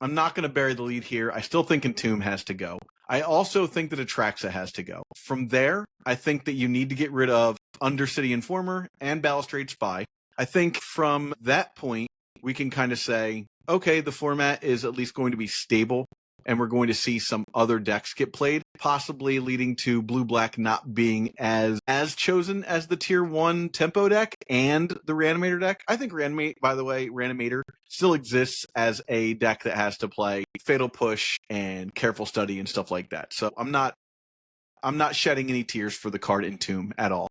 I'm not going to bury the lead here. I still think Entomb has to go. I also think that Atraxa has to go. From there, I think that you need to get rid of Undercity Informer and Balustrade Spy. I think from that point, we can kind of say, okay, the format is at least going to be stable, and we're going to see some other decks get played, possibly leading to blue-black not being as chosen as the tier 1 tempo deck and the Reanimator deck. I think Reanimator still exists as a deck that has to play Fatal Push and Careful Study and stuff like that. So I'm not shedding any tears for the card Entomb at all.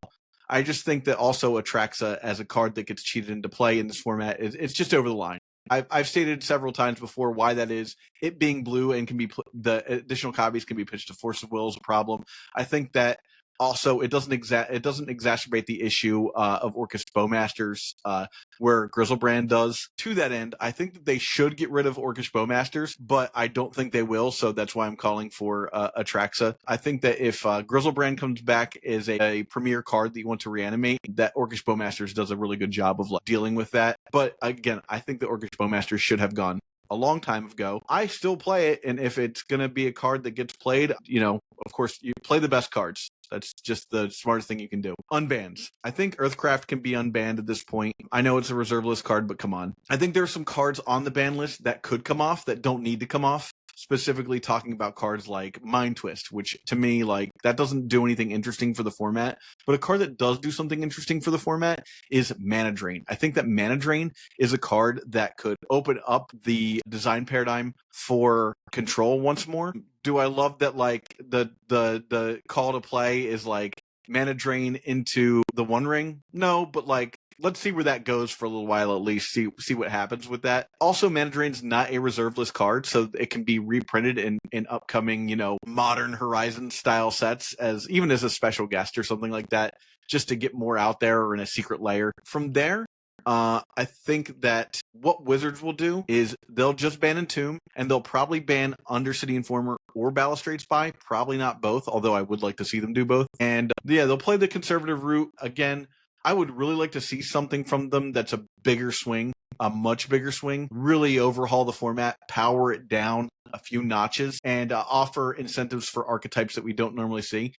I just think that also Atraxa as a card that gets cheated into play in this format, it's just over the line. I've stated several times before why that is. It being blue and can be the additional copies can be pitched to Force of Will is a problem. I think that also it doesn't exacerbate the issue of Orcust Bowmasters where Grizzlebrand does. To that end, I think that they should get rid of Orcish Bowmasters, but I don't think they will, so that's why I'm calling for Atraxa. I think that if Grizzlebrand comes back as a premier card that you want to reanimate, that Orcish Bowmasters does a really good job of dealing with that. But again, I think the Orcish Bowmasters should have gone a long time ago. I still play it, and if it's going to be a card that gets played, of course, you play the best cards. That's just the smartest thing you can do. Unbans. I think Earthcraft can be unbanned at this point. I know it's a reserve list card, but come on. I think there are some cards on the ban list that could come off that don't need to come off. Specifically talking about cards like Mind Twist, which to me, that doesn't do anything interesting for the format. But a card that does do something interesting for the format is Mana Drain. I think that Mana Drain is a card that could open up the design paradigm for control once more. Do I love that the call to play is Mana Drain into the One Ring? No, but let's see where that goes for a little while at least, see what happens with that. Also, Mana Drain's not a reserve list card, so it can be reprinted in upcoming, Modern Horizon style sets even as a special guest or something like that, just to get more out there or in a secret layer. From there, I think that what Wizards will do is they'll just ban Entomb, and they'll probably ban Undercity Informer or Balustrade Spy. Probably not both, although I would like to see them do both. And they'll play the conservative route. Again, I would really like to see something from them that's a bigger swing, a much bigger swing, really overhaul the format, power it down a few notches, and offer incentives for archetypes that we don't normally see.